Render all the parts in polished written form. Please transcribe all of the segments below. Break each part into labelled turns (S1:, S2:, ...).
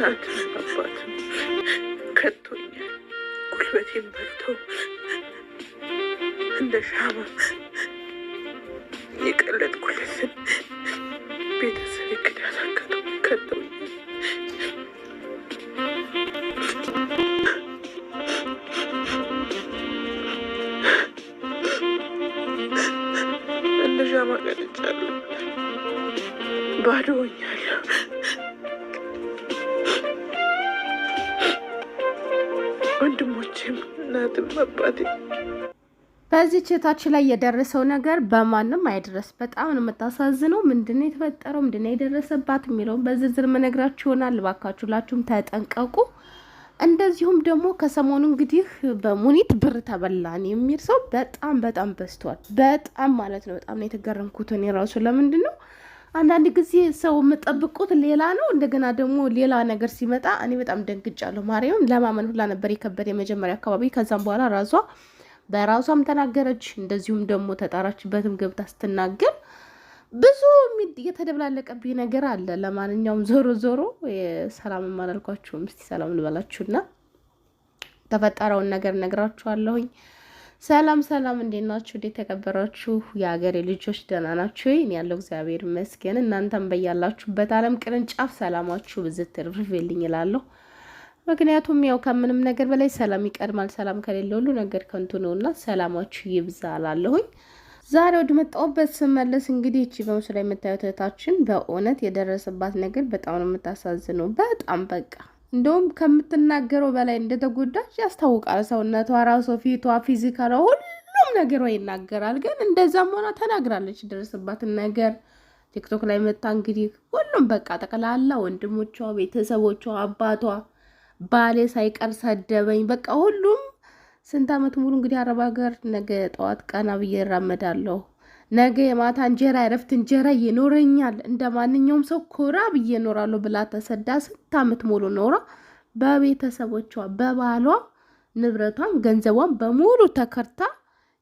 S1: እናት አባት ከቶኛል። ጉልበቴን በልተው እንደ ሻማ የቀለጥኩለትን ቤተሰብ ክዳት ከተውኛል። እንደ ሻማ ቀልጫለሁ። ባዶ ሆኛለሁ። ወንድሞቼም እናትም አባቴ
S2: በዚህ ቼታችን ላይ የደረሰው ነገር በማንም አይድረስ። በጣም ነው የምታሳዝነው። ምንድነው የተፈጠረው፣ ምንድነው የደረሰባት የሚለውን በዝርዝር መነግራችሁ ይሆናል። እባካችሁ ሁላችሁም ተጠንቀቁ። እንደዚሁም ደግሞ ከሰሞኑ እንግዲህ በሙኒት ብር ተበላን የሚል ሰው በጣም በጣም በዝቷል። በጣም ማለት ነው። በጣም ነው የተገረምኩት እኔ ራሱ። ለምንድን ነው አንዳንድ ጊዜ ሰው የምጠብቁት ሌላ ነው፣ እንደገና ደግሞ ሌላ ነገር ሲመጣ እኔ በጣም ደንግጫለሁ። ማርያም ለማመን ሁላ ነበር የከበደ የመጀመሪያ አካባቢ። ከዛም በኋላ ራሷ በራሷም ተናገረች፣ እንደዚሁም ደግሞ ተጣራችበትም ገብታ ስትናገር ብዙ የተደብላለቀብኝ ነገር አለ። ለማንኛውም ዞሮ ዞሮ ሰላም ማላልኳችሁም፣ እስቲ ሰላም ልበላችሁና ተፈጠረውን ነገር ነግራችኋለሁኝ። ሰላም ሰላም፣ እንዴት ናችሁ? እንዴት ተከበራችሁ የሀገሬ ልጆች? ደህና ናችሁ? እኔ ያለው እግዚአብሔር ይመስገን። እናንተም በያላችሁበት ዓለም ቅርንጫፍ ሰላማችሁ ብዝት ትርፍልኝ እላለሁ። ምክንያቱም ያው ከምንም ነገር በላይ ሰላም ይቀድማል። ሰላም ከሌለ ሁሉ ነገር ከንቱ ነውና ሰላማችሁ ይብዛ እላለሁኝ። ዛሬ ወደ መጣሁበት ስመለስ እንግዲህ እቺ በምስሉ ላይ የምታዩት እህታችን በእውነት የደረሰባት ነገር በጣም ነው የምታሳዝነው። በጣም በቃ እንደውም ከምትናገረው በላይ እንደተጎዳች ያስታውቃል። ሰውነቷ ራሷ፣ ፊቷ፣ ፊዚካሏ፣ ሁሉም ነገሯ ይናገራል። ግን እንደዛም ሆና ተናግራለች የደረሰባትን ነገር ቲክቶክ ላይ መጣ። እንግዲህ ሁሉም በቃ ጠቅላላ ወንድሞቿ፣ ቤተሰቦቿ፣ አባቷ፣ ባሌ ሳይቀር ሰደበኝ። በቃ ሁሉም ስንት ዓመት ሙሉ እንግዲህ አረብ ሀገር ነገ ጠዋት ቀና ብዬ እራመዳለሁ፣ ነገ የማታ እንጀራ የረፍት እንጀራ ይኖረኛል፣ እንደ ማንኛውም ሰው ኮራ ብዬ እኖራለሁ ብላ ተሰዳ ስንት ዓመት ሙሉ ኖራ በቤተሰቦቿ በባሏ ንብረቷን ገንዘቧን በሙሉ ተከርታ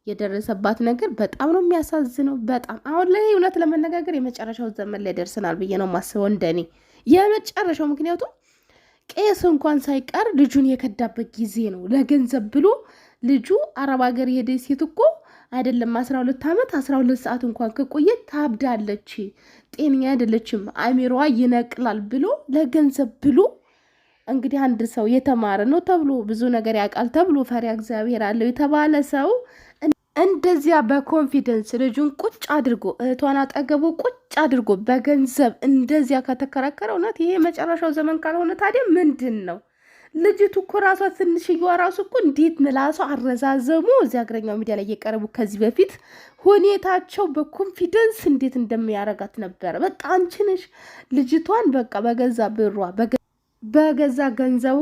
S2: የደረሰባት ነገር በጣም ነው የሚያሳዝነው። በጣም አሁን ላይ እውነት ለመነጋገር የመጨረሻው ዘመን ላይ ደርሰናል ብዬ ነው የማስበው፣ እንደኔ የመጨረሻው። ምክንያቱም ቄስ እንኳን ሳይቀር ልጁን የከዳበት ጊዜ ነው። ለገንዘብ ብሎ ልጁ አረብ ሀገር የሄደ ሴት እኮ አይደለም 12 ዓመት 12 ሰዓት እንኳን ከቆየች ታብዳለች፣ ጤነኛ አይደለችም፣ አእምሮዋ ይነቅላል ብሎ ለገንዘብ ብሎ እንግዲህ አንድ ሰው የተማረ ነው ተብሎ ብዙ ነገር ያውቃል ተብሎ ፈሪያ እግዚአብሔር አለው የተባለ ሰው እንደዚያ በኮንፊደንስ ልጁን ቁጭ አድርጎ እህቷን አጠገቡ ቁጭ አድርጎ በገንዘብ እንደዚያ ከተከራከረ እውነት ይሄ መጨረሻው ዘመን ካልሆነ ታዲያ ምንድን ነው? ልጅቱ እኮ ራሷ ትንሽዬዋ ራሱ እኮ እንዴት ምላሷ አረዛዘሙ እዚያ እግረኛው ሚዲያ ላይ እየቀረቡ ከዚህ በፊት ሁኔታቸው በኮንፊደንስ እንዴት እንደሚያረጋት ነበረ። በቃ አንቺ ነሽ ልጅቷን በቃ በገዛ ብሯ በገዛ ገንዘቧ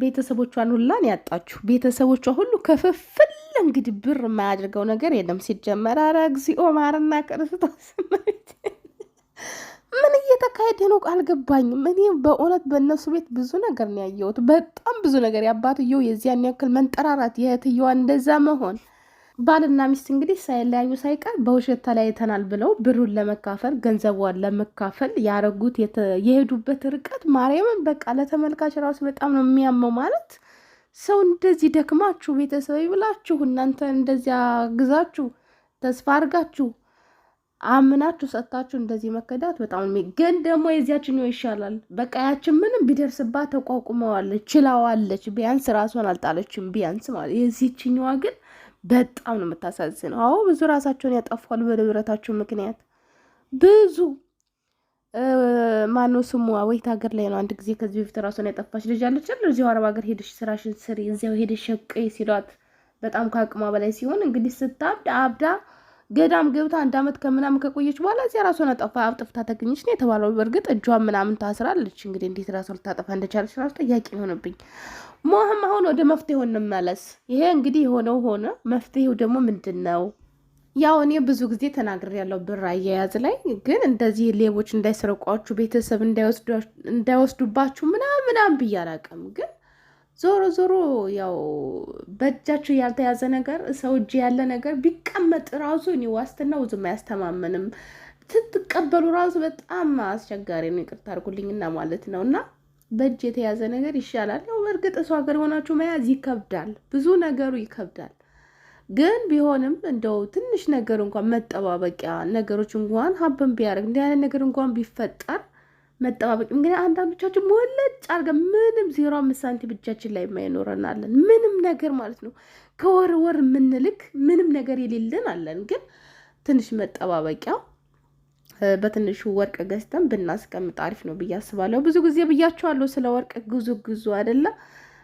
S2: ቤተሰቦቿን ሁላን ያጣችሁ። ቤተሰቦቿ ሁሉ ክፍፍል እንግዲህ ብር የማያደርገው ነገር የለም ሲጀመር። ኧረ እግዚኦ ማርና ክርስቶስ ምን እየተካሄደ ነው አልገባኝም። እኔ በእውነት በእነሱ ቤት ብዙ ነገር ነው ያየሁት፣ በጣም ብዙ ነገር። የአባትየው የዚያን ያክል መንጠራራት፣ የእህትየዋ እንደዛ መሆን፣ ባልና ሚስት እንግዲህ ሳይለያዩ ሳይቀር በውሸት ተለያይተናል ብለው ብሩን ለመካፈል ገንዘቧን ለመካፈል ያረጉት የሄዱበት ርቀት ማርያምን በቃ ለተመልካች ራሱ በጣም ነው የሚያመው። ማለት ሰው እንደዚህ ደክማችሁ ቤተሰብ ይብላችሁ እናንተ እንደዚያ ግዛችሁ ተስፋ አድርጋችሁ አምናችሁ ሰጣችሁ እንደዚህ መከዳት በጣም ግን ደግሞ የዚያችኛው ይሻላል። በቃ ያችን ምንም ቢደርስባት ተቋቁመዋለች፣ ችላዋለች። ቢያንስ ራሷን አልጣለችም ቢያንስ ማለት። የዚህችኛዋ ግን በጣም ነው የምታሳዝነው። አዎ ብዙ ራሳቸውን ያጠፋሉ በንብረታቸው ምክንያት። ብዙ ማነው ስሟ ወይት ሀገር ላይ ነው አንድ ጊዜ ከዚህ በፊት ራሷን ያጠፋች ልጅ አለች። እዚያው አረብ ሀገር ሄደሽ ስራሽን ስሪ፣ እዚያው ሄደሽ ሸቀይ ሲሏት በጣም ከአቅሟ በላይ ሲሆን እንግዲህ ስታብድ አብዳ ገዳም ገብታ 1 ዓመት ከምናምን ከቆየች በኋላ እዚያ ራሷን አጥፍታ ተገኘች ነው የተባለው። በእርግጥ እጇን ምናምን ታስራለች። እንግዲህ እንዴት ራሷን ልታጠፋ እንደቻለች ራሱ ጥያቄ ሆነብኝ። ሞህም አሁን ወደ መፍትሄው እንመለስ። ይሄ እንግዲህ የሆነው ሆነ። መፍትሄው ደግሞ ምንድን ነው? ያው እኔ ብዙ ጊዜ ተናግሬያለሁ ብር አያያዝ ላይ። ግን እንደዚህ ሌቦች እንዳይሰርቋችሁ፣ ቤተሰብ እንዳይወስዱባችሁ ምናምን ብዬ አላውቅም። ግን ዞሮ ዞሮ ያው በእጃችሁ ያልተያዘ ነገር ሰው እጅ ያለ ነገር ቢቀመጥ ራሱ እኔ ዋስትናው ዝም አያስተማመንም። ስትቀበሉ ራሱ በጣም አስቸጋሪ ነው። ይቅርታ አድርጉልኝና ማለት ነው። እና በእጅ የተያዘ ነገር ይሻላል። ያው በእርግጥ እሱ ሀገር ሆናችሁ መያዝ ይከብዳል፣ ብዙ ነገሩ ይከብዳል። ግን ቢሆንም እንደው ትንሽ ነገር እንኳን መጠባበቂያ ነገሮች እንኳን ሀበን ቢያደርግ እንዲህ አይነት ነገር እንኳን ቢፈጠር መጠባበቅ እንግዲህ አንዳንዶቻችን ሞለጭ አድርገን ምንም 0.5 ሳንቲም እጃችን ላይ የማይኖረናለን ምንም ነገር ማለት ነው። ከወር ወር የምንልክ ምንም ነገር የሌለን አለን። ግን ትንሽ መጠባበቂያ በትንሹ ወርቅ ገዝተን ብናስቀምጥ አሪፍ ነው ብዬ አስባለሁ። ብዙ ጊዜ ብያቸዋለሁ ስለ ወርቅ ግዙ አይደለ?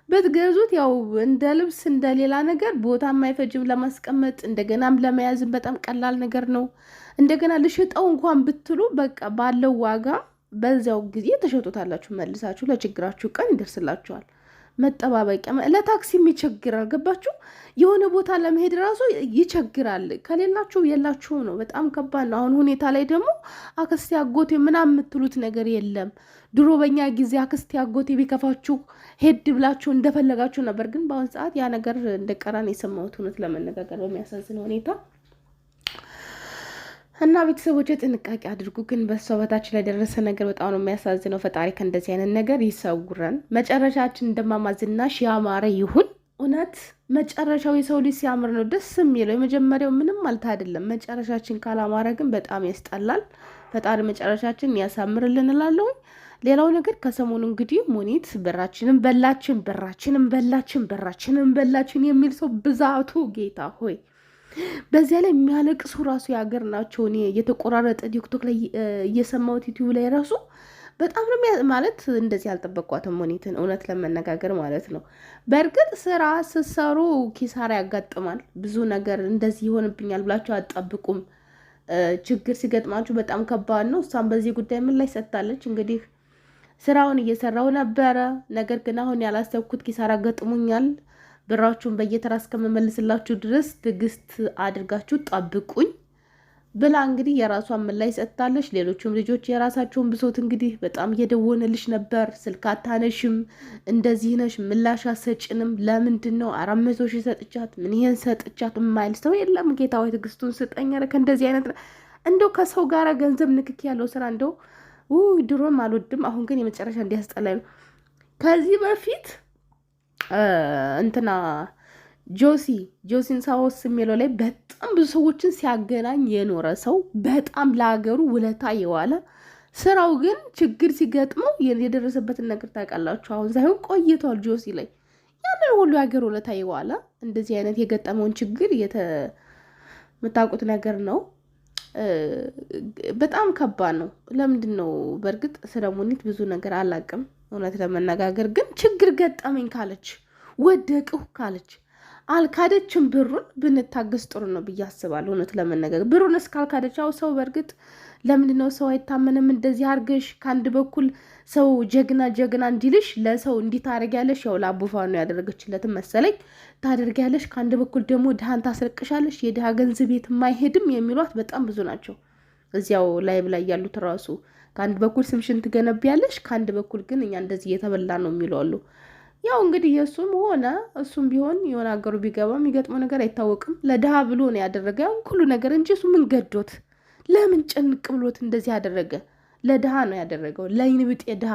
S2: በትገዙት ያው እንደ ልብስ እንደ ሌላ ነገር ቦታ የማይፈጅም ለማስቀመጥ፣ እንደገናም ለመያዝም በጣም ቀላል ነገር ነው። እንደገና ልሽጠው እንኳን ብትሉ በቃ ባለው ዋጋ በዛው ጊዜ ተሸጡታላችሁ፣ መልሳችሁ ለችግራችሁ ቀን ይደርስላችኋል። መጠባበቂያ ለታክሲም ይቸግራል። ገባችሁ? የሆነ ቦታ ለመሄድ ራሱ ይቸግራል። ከሌላችሁ የላችሁ ነው። በጣም ከባድ ነው። አሁን ሁኔታ ላይ ደግሞ አክስቴ አጎቴ ምናምን የምትሉት ነገር የለም። ድሮ በእኛ ጊዜ አክስቴ አጎቴ ቢከፋችሁ ሄድ ብላችሁ እንደፈለጋችሁ ነበር። ግን በአሁን ሰዓት ያ ነገር እንደቀራን የሰማሁት እውነት ለመነጋገር በሚያሳዝን ሁኔታ እና ቤተሰቦች ጥንቃቄ አድርጉ። ግን በሷ በታች ላይ ደረሰ ነገር በጣም ነው የሚያሳዝነው። ፈጣሪ ከእንደዚህ አይነት ነገር ይሰውረን። መጨረሻችን እንደማማዝናሽ ያማረ ይሁን። እውነት መጨረሻው የሰው ልጅ ሲያምር ነው ደስ የሚለው። የመጀመሪያው ምንም ማለት አይደለም። መጨረሻችን ካላማረ ግን በጣም ያስጠላል። ፈጣሪ መጨረሻችን ያሳምርልን እላለሁ። ሌላው ነገር ከሰሞኑ እንግዲህ ሙኒት በራችንን በላችን የሚል ሰው ብዛቱ ጌታ ሆይ በዚያ ላይ የሚያለቅሱ ራሱ የሀገር ናቸው። እኔ የተቆራረጠ ቲክቶክ ላይ እየሰማሁት ዩቲዩብ ላይ ራሱ በጣም ነው ማለት እንደዚህ አልጠበቅኳትም ሙኒትን እውነት ለመነጋገር ማለት ነው። በእርግጥ ስራ ስትሰሩ ኪሳራ ያጋጥማል። ብዙ ነገር እንደዚህ ይሆንብኛል ብላችሁ አትጠብቁም። ችግር ሲገጥማችሁ በጣም ከባድ ነው። እሷም በዚህ ጉዳይ ምን ላይ ሰጥታለች እንግዲህ ስራውን እየሰራው ነበረ፣ ነገር ግን አሁን ያላሰብኩት ኪሳራ ገጥሞኛል፣ ብራችሁን በየተራ እስከመመልስላችሁ ድረስ ትዕግስት አድርጋችሁ ጠብቁኝ ብላ እንግዲህ የራሷን ምላሽ ሰጥታለች። ሌሎቹም ልጆች የራሳቸውን ብሶት እንግዲህ በጣም እየደወነልሽ ነበር፣ ስልክ አታነሽም፣ እንደዚህ ነሽ፣ ምላሽ አትሰጭንም፣ ለምንድን ነው 400 ሺህ ሰጥቻት ምን ይሄን ሰጥቻት የማይል ሰው የለም። ጌታ ወይ ትዕግስቱን ስጠኝ። ከእንደዚህ አይነት እንደው ከሰው ጋር ገንዘብ ንክኪ ያለው ስራ እንደው ድሮም አልወድም። አሁን ግን የመጨረሻ እንዲያስጠላኝ ነው። ከዚህ በፊት እንትና ጆሲን ሳወስ የሚለው ላይ በጣም ብዙ ሰዎችን ሲያገናኝ የኖረ ሰው በጣም ለሀገሩ ውለታ የዋለ ስራው ግን ችግር ሲገጥመው የደረሰበትን ነገር ታውቃላችሁ። አሁን ሳይሆን ቆይቷል። ጆሲ ላይ ያንን ሁሉ የሀገር ውለታ የዋለ እንደዚህ አይነት የገጠመውን ችግር የምታውቁት ነገር ነው። በጣም ከባድ ነው። ለምንድን ነው በእርግጥ ስለ ሙኒት ብዙ ነገር አላቅም እውነት ለመነጋገር ግን ችግር ገጠመኝ ካለች ወደቅሁ ካለች አልካደችም። ብሩን ብንታገስ ጥሩ ነው ብዬ አስባለሁ። እውነት ለመነጋገር ብሩን እስካልካደች ያው ሰው በእርግጥ ለምንድነው ሰው አይታመንም? እንደዚህ አርገሽ ከአንድ በኩል ሰው ጀግና እንዲልሽ ለሰው እንዲታረጊያለሽ ያው ለአቡፋ ነው ያደረገችለትን መሰለኝ ታደርጊያለሽ። ከአንድ በኩል ደግሞ ድሃን ታስለቅሻለሽ። የድሃ ገንዘብ ቤት የማይሄድም የሚሏት በጣም ብዙ ናቸው። እዚያው ላይ ላይ ያሉት ራሱ ከአንድ በኩል ስምሽን ትገነቢያለሽ፣ ከአንድ በኩል ግን እኛ እንደዚህ እየተበላ ነው የሚሉ አሉ። ያው እንግዲህ የእሱም ሆነ እሱም ቢሆን የሆነ ሀገሩ ቢገባ የሚገጥመው ነገር አይታወቅም። ለድሃ ብሎ ነው ያደረገ ያው ሁሉ ነገር እንጂ እሱ ምን ገዶት ለምን ጭንቅ ብሎት እንደዚህ ያደረገ? ለድሃ ነው ያደረገው። ለይን ብጤ ድሃ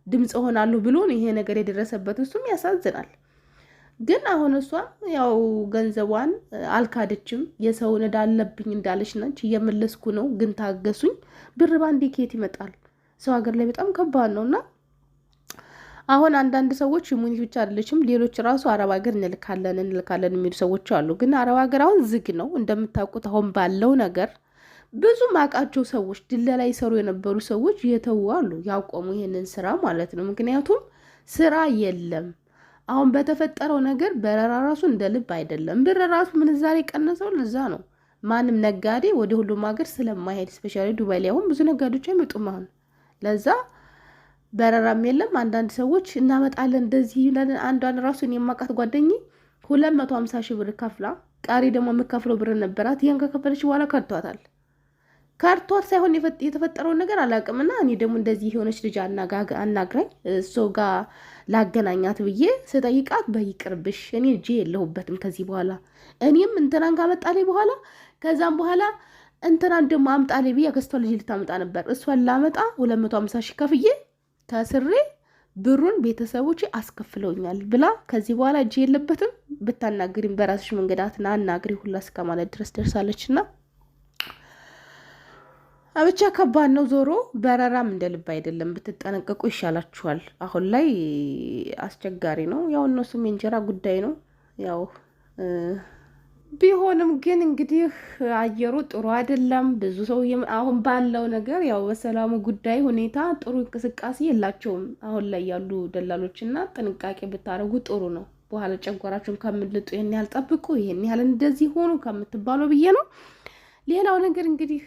S2: ድምፅ ሆናለሁ ብሎ ነው ይሄ ነገር የደረሰበት። እሱም ያሳዝናል። ግን አሁን እሷም ያው ገንዘቧን አልካደችም። የሰውን ዕዳ አለብኝ እንዳለች ነች። እየመለስኩ ነው ግን ታገሱኝ። ብር ባንዴ ከየት ይመጣል? ሰው ሀገር ላይ በጣም ከባድ ነውና አሁን አንዳንድ ሰዎች ሙኒት ብቻ አይደለችም፣ ሌሎች ራሱ አረብ ሀገር እንልካለን የሚሉ ሰዎች አሉ። ግን አረብ ሀገር አሁን ዝግ ነው እንደምታውቁት። አሁን ባለው ነገር ብዙ ማቃቸው ሰዎች ድለላ ይሰሩ የነበሩ ሰዎች የተዉ አሉ፣ ያቆሙ ይሄንን ስራ ማለት ነው። ምክንያቱም ስራ የለም። አሁን በተፈጠረው ነገር በረራ ራሱ እንደ ልብ አይደለም። ብር ራሱ ምንዛሬ ቀነሰው። ለዛ ነው ማንም ነጋዴ ወደ ሁሉም ሀገር ስለማይሄድ፣ ስፔሻሊ ዱባይ ላይ አሁን ብዙ ነጋዴዎች አይመጡም። አሁን ለዛ በረራም የለም። አንዳንድ ሰዎች እናመጣለን እንደዚህ ለምን አንዷን ራሱን የማቃት ጓደኛዬ 250 ሺህ ብር ከፍላ ቀሪ ደግሞ የምከፍለው ብር ነበራት። ይሄን ከከፈለች በኋላ ከርቷት ሳይሆን የተፈጠረውን ነገር አላውቅምና እኔ ደግሞ እንደዚህ የሆነች ልጅ አናግራኝ እሱ ጋር ላገናኛት ብዬ ስጠይቃት በይቅርብሽ እኔ እጄ የለሁበትም ከዚህ በኋላ እኔም እንትናን ካመጣልኝ በኋላ ከዛም በኋላ እንትናን ደግሞ አምጣልኝ ብዬ አክስቷ ልጅ ልታመጣ ነበር። እሷን ላመጣ 250 ሺህ ከፍዬ ከስሬ ብሩን ቤተሰቦቼ አስከፍለውኛል ብላ ከዚህ በኋላ እጅ የለበትም ብታናግሪም በራስሽ መንገዳት አናግሪ ሁላ እስከማለት ድረስ ደርሳለችና ብቻ ከባድ ነው። ዞሮ በረራም እንደልብ አይደለም፣ ብትጠነቀቁ ይሻላችኋል። አሁን ላይ አስቸጋሪ ነው። ያው እነሱም የእንጀራ ጉዳይ ነው። ያው ቢሆንም ግን እንግዲህ አየሩ ጥሩ አይደለም። ብዙ ሰው አሁን ባለው ነገር ያው በሰላሙ ጉዳይ ሁኔታ ጥሩ እንቅስቃሴ የላቸውም አሁን ላይ ያሉ ደላሎችና ጥንቃቄ ብታረጉ ጥሩ ነው። በኋላ ጨጓራችሁን ከምልጡ ይሄን ያህል ጠብቁ፣ ይሄን ያህል እንደዚህ ሆኑ ከምትባለው ብዬ ነው። ሌላው ነገር እንግዲህ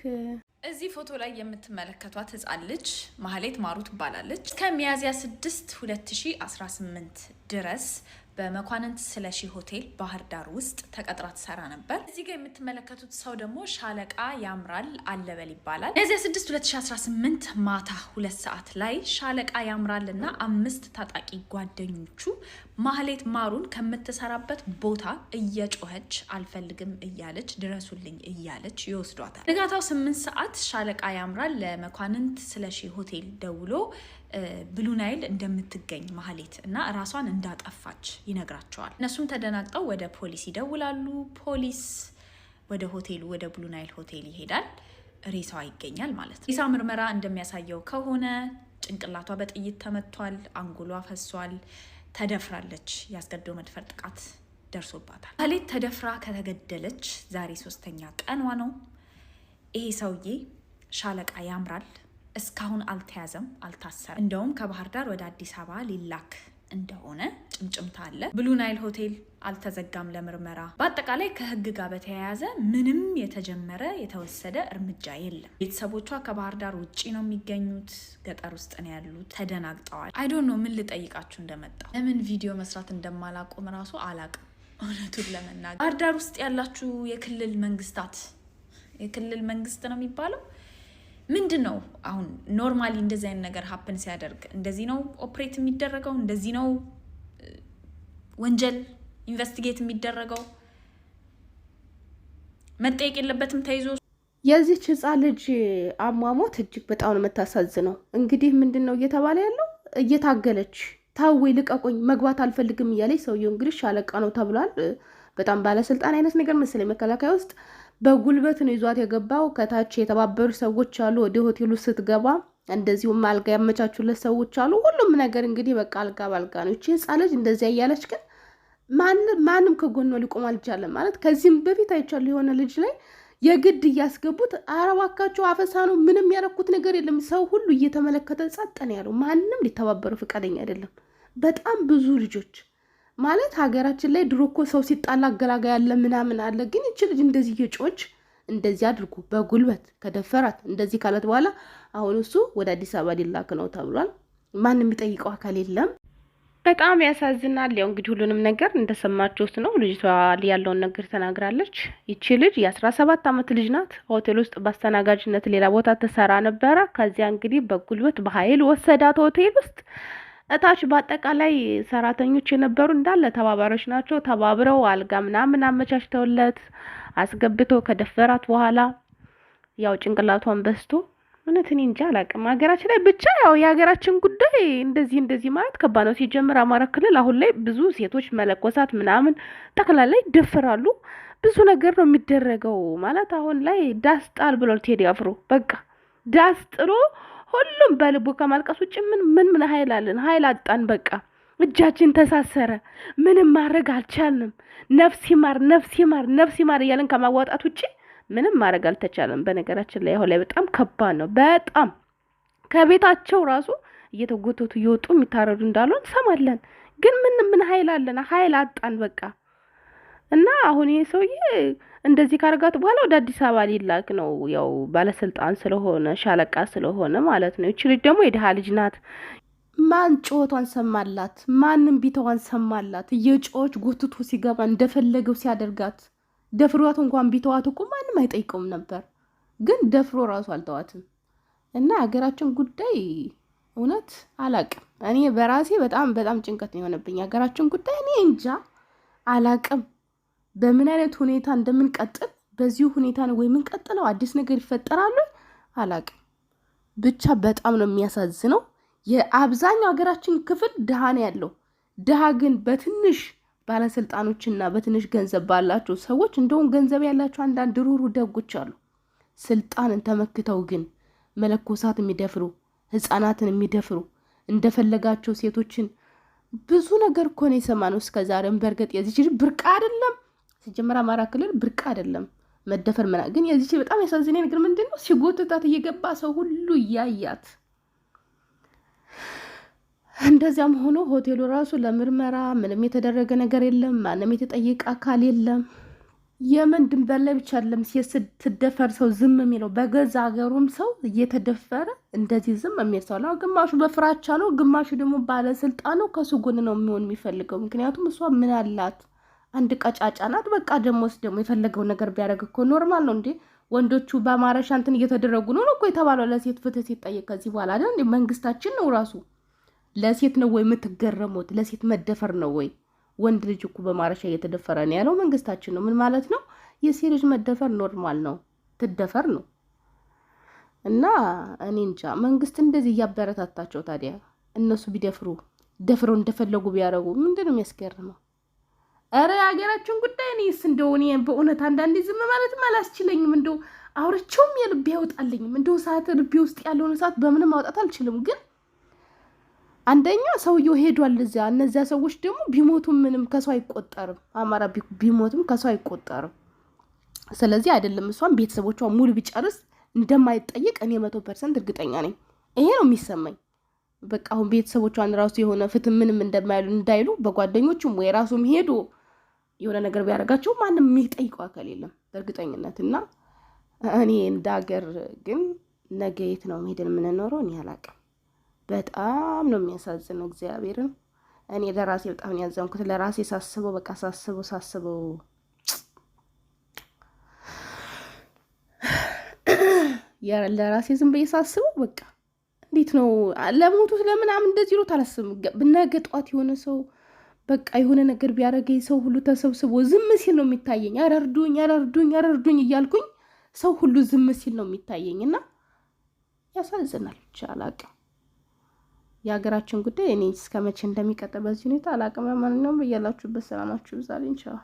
S3: እዚህ ፎቶ ላይ የምትመለከቷት ህፃን ልጅ ማህሌት ማሩ ትባላለች። እስከ ሚያዝያ 6 2018 ድረስ በመኳንንት ስለሺ ሆቴል ባህር ዳር ውስጥ ተቀጥራ ትሰራ ነበር። እዚህ ጋር የምትመለከቱት ሰው ደግሞ ሻለቃ ያምራል አለበል ይባላል። ሚያዝያ 6 2018 ማታ 2 ሰዓት ላይ ሻለቃ ያምራል እና 5 ታጣቂ ጓደኞቹ ማህሌት ማሩን ከምትሰራበት ቦታ እየጮኸች አልፈልግም እያለች ድረሱልኝ እያለች ይወስዷታል። ንጋታው 8 ሰዓት ሻለቃ ያምራል ለመኳንንት ስለሺ ሆቴል ደውሎ ብሉ ናይል እንደምትገኝ ማህሌት እና ራሷን እንዳጠፋች ይነግራቸዋል። እነሱም ተደናግጠው ወደ ፖሊስ ይደውላሉ። ፖሊስ ወደ ሆቴሉ ወደ ብሉ ናይል ሆቴል ይሄዳል። ሬሳዋ ይገኛል ማለት ነው። ሬሳ ምርመራ እንደሚያሳየው ከሆነ ጭንቅላቷ በጥይት ተመቷል፣ አንጎሏ ፈሷል፣ ተደፍራለች። ያስገድዶ መድፈር ጥቃት ደርሶባታል። ማህሌት ተደፍራ ከተገደለች ዛሬ 3ኛ ቀኗ ነው። ይሄ ሰውዬ ሻለቃ ያምራል እስካሁን አልተያዘም፣ አልታሰረም። እንደውም ከባህር ዳር ወደ አዲስ አበባ ሊላክ እንደሆነ ጭምጭምታ አለ። ብሉ ናይል ሆቴል አልተዘጋም ለምርመራ። በአጠቃላይ ከህግ ጋር በተያያዘ ምንም የተጀመረ የተወሰደ እርምጃ የለም። ቤተሰቦቿ ከባህር ዳር ውጭ ነው የሚገኙት፣ ገጠር ውስጥ ነው ያሉት። ተደናግጠዋል። አይዶን ነው ምን ልጠይቃችሁ እንደመጣው ለምን ቪዲዮ መስራት እንደማላቆም ራሱ አላቅም። እውነቱን ለመናገር ባህር ዳር ውስጥ ያላችሁ የክልል መንግስታት፣ የክልል መንግስት ነው የሚባለው ምንድን ነው አሁን ኖርማሊ እንደዚህ አይነት ነገር ሀፕን ሲያደርግ እንደዚህ ነው ኦፕሬት የሚደረገው? እንደዚህ ነው ወንጀል ኢንቨስቲጌት የሚደረገው? መጠየቅ የለበትም ተይዞ?
S2: የዚች ህፃን ልጅ አሟሟት እጅግ በጣም ነው የምታሳዝነው። እንግዲህ ምንድን ነው እየተባለ ያለው? እየታገለች ታዌ ልቀቁኝ መግባት አልፈልግም እያለች ሰውየው እንግዲህ ሻለቃ ነው ተብሏል። በጣም ባለስልጣን አይነት ነገር መሰለኝ መከላከያ ውስጥ በጉልበት ነው ይዟት የገባው። ከታች የተባበሩ ሰዎች አሉ። ወደ ሆቴሉ ስትገባ እንደዚሁም አልጋ ያመቻቹለት ሰዎች አሉ። ሁሉም ነገር እንግዲህ በቃ አልጋ ባልጋ ነው። እቺ ህፃን ልጅ እንደዚያ እያለች ግን ማንም ከጎኗ ሊቆም አልቻለም። ማለት ከዚህም በፊት አይቻሉ የሆነ ልጅ ላይ የግድ እያስገቡት አረባካቸው አፈሳ ነው። ምንም ያረኩት ነገር የለም። ሰው ሁሉ እየተመለከተ ጸጥ ነው ያለው። ማንም ሊተባበረው ፈቃደኛ አይደለም። በጣም ብዙ ልጆች ማለት ሀገራችን ላይ ድሮ እኮ ሰው ሲጣላ አገላጋይ ያለ ምናምን አለ። ግን ይቺ ልጅ እንደዚህ እየጮች እንደዚህ አድርጉ በጉልበት ከደፈራት እንደዚህ ካለት በኋላ አሁን እሱ ወደ አዲስ አበባ ሊላክ ነው ተብሏል። ማንም የሚጠይቀው አካል የለም። በጣም ያሳዝናል። ያው እንግዲህ ሁሉንም ነገር እንደሰማችሁት ነው። ልጅቷ ያለውን ነገር ተናግራለች። ይቺ ልጅ የ17 ዓመት ልጅ ናት። ሆቴል ውስጥ በአስተናጋጅነት ሌላ ቦታ ትሰራ ነበረ። ከዚያ እንግዲህ በጉልበት በኃይል ወሰዳት ሆቴል ውስጥ። እታች በአጠቃላይ ሰራተኞች የነበሩ እንዳለ ተባባሪዎች ናቸው። ተባብረው አልጋ ምናምን አመቻችተውለት አስገብተው ከደፈራት በኋላ ያው ጭንቅላቷን በስቶ እውነት እኔ እንጃ አላውቅም። ሀገራችን ላይ ብቻ ያው የሀገራችን ጉዳይ እንደዚህ ማለት ከባድ ነው። ሲጀምር አማራ ክልል አሁን ላይ ብዙ ሴቶች መለኮሳት ምናምን ጠቅላላ ይደፈራሉ። ብዙ ነገር ነው የሚደረገው። ማለት አሁን ላይ ዳስ ጣል ብሏል ቴዲ አፍሮ። በቃ ዳስ ጥሎ ሁሉም በልቡ ከማልቀስ ውጭ ምን ኃይል አለን? ኃይል አጣን። በቃ እጃችን ተሳሰረ። ምንም ማድረግ አልቻልንም። ነፍስ ይማር እያለን ከማዋጣት ውጭ ምንም ማድረግ አልተቻለም። በነገራችን ላይ አሁን ላይ በጣም ከባድ ነው። በጣም ከቤታቸው ራሱ እየተጎተቱ እየወጡ የሚታረዱ እንዳሉ እንሰማለን። ግን ምን ኃይል አለን? ኃይል አጣን በቃ። እና አሁን ይሄ ሰውዬ እንደዚህ ካረጋት በኋላ ወደ አዲስ አበባ ሊላክ ነው። ያው ባለስልጣን ስለሆነ ሻለቃ ስለሆነ ማለት ነው። እቺ ልጅ ደግሞ የድሃ ልጅ ናት። ማን ጮቷን ሰማላት? ማንም ቢተዋን ሰማላት? እየጮች ጎትቶ ሲገባ እንደፈለገው ሲያደርጋት ደፍሯት እንኳን ቢተዋት እኮ ማንም አይጠይቀውም ነበር። ግን ደፍሮ ራሱ አልተዋትም። እና ሀገራችን ጉዳይ እውነት አላቅም። እኔ በራሴ በጣም ጭንቀት ነው የሆነብኝ ሀገራችን ጉዳይ። እኔ እንጃ አላቅም በምን አይነት ሁኔታ እንደምንቀጥል። በዚሁ ሁኔታ ነው ወይ የምንቀጥለው? አዲስ ነገር ይፈጠራሉ? አላቅም። ብቻ በጣም ነው የሚያሳዝነው። የአብዛኛው ሀገራችን ክፍል ድሃ ነው ያለው። ድሃ ግን በትንሽ ባለስልጣኖችና በትንሽ ገንዘብ ባላቸው ሰዎች እንደውም ገንዘብ ያላቸው አንዳንድ ሩሩ ደጎች አሉ። ስልጣንን ተመክተው ግን መለኮሳት የሚደፍሩ ህፃናትን የሚደፍሩ እንደፈለጋቸው ሴቶችን ብዙ ነገር እኮ ነው የሰማነው እስከዛሬም። በእርግጥ የዚች ብርቅ አይደለም ሲጀመር አማራ ክልል ብርቅ አይደለም መደፈር ምናምን። ግን የዚች በጣም ያሳዝነኝ ነገር ምንድነው ሲጎትታት እየገባ ሰው ሁሉ እያያት እንደዚያም ሆኖ ሆቴሉ ራሱ ለምርመራ ምንም የተደረገ ነገር የለም። ማንም የተጠየቀ አካል የለም። የመን ድንበር ላይ ብቻ አይደለም ስትደፈር ሰው ዝም የሚለው በገዛ ሀገሩም ሰው እየተደፈረ እንደዚህ ዝም የሚል ሰው ነው። ግማሹ በፍራቻ ነው፣ ግማሹ ደግሞ ባለስልጣን ነው። ከሱ ጎን ነው የሚሆን የሚፈልገው። ምክንያቱም እሷ ምን አላት? አንድ ቀጫጫ ናት። በቃ ደሞስ ደግሞ የፈለገው ነገር ቢያደርግ እኮ ኖርማል ነው እንዴ? ወንዶቹ በማረሻ እንትን እየተደረጉ ነው እኮ የተባለው። ለሴት ፍትህ ሲጠየቅ ከዚህ በኋላ አይደል እንዴ? መንግስታችን ነው ራሱ። ለሴት ነው ወይ የምትገረሙት? ለሴት መደፈር ነው ወይ? ወንድ ልጅ እኮ በማረሻ እየተደፈረ ነው ያለው መንግስታችን ነው። ምን ማለት ነው? የሴት ልጅ መደፈር ኖርማል ነው፣ ትደፈር ነው። እና እኔ እንጃ መንግስት እንደዚህ እያበረታታቸው ታዲያ እነሱ ቢደፍሩ ደፍረው እንደፈለጉ ቢያደርጉ ምንድነው የሚያስገርመው? አረ የሀገራችን ጉዳይ እኔስ እንደው እኔ በእውነት አንዳንዴ ዝም ማለትም አላስችለኝም። እንደው አውርቼውም የልቤ ያወጣልኝም። እንደው ሰዓት ልቤ ውስጥ ያለውን ሰዓት በምንም ማውጣት አልችልም። ግን አንደኛ ሰውየው ሄዷል እዚያ። እነዚያ ሰዎች ደግሞ ቢሞቱም ምንም ከሰው አይቆጠርም። አማራ ቢሞትም ከሰው አይቆጠርም። ስለዚህ አይደለም እሷን ቤተሰቦቿ ሙሉ ቢጨርስ እንደማይጠየቅ እኔ 100% እርግጠኛ ነኝ። ይሄ ነው የሚሰማኝ። በቃ አሁን ቤተሰቦቿን ራሱ የሆነ ፍትህ ምንም እንደማይሉ እንዳይሉ በጓደኞቹም ወይ ራሱም ሄዶ የሆነ ነገር ቢያደርጋቸው ማንም የሚጠይቀው አካል የለም በእርግጠኝነት። እና እኔ እንደ ሀገር ግን ነገ የት ነው ሄደን የምንኖረው? እኔ አላውቅም። በጣም ነው የሚያሳዝነው እግዚአብሔርን። እኔ ለራሴ በጣም ነው ያዘንኩት። ለራሴ ሳስበው በቃ ሳስበው ለራሴ ዝም ብዬ ሳስበው በቃ እንዴት ነው ለሞቱት ለምናምን እንደዚህ ነው ታላስብ። ነገ ጧት የሆነ ሰው በቃ የሆነ ነገር ቢያደርገኝ ሰው ሁሉ ተሰብስቦ ዝም ሲል ነው የሚታየኝ። አረርዱኝ እያልኩኝ ሰው ሁሉ ዝም ሲል ነው የሚታየኝ። እና ያሳዝናል። ብቻ አላውቅም። የሀገራችን ጉዳይ እኔ እስከ መቼ እንደሚቀጥል በዚህ ሁኔታ አላውቅም። ለማንኛውም በያላችሁበት ሰላማችሁ ይብዛልኝ። ቻው።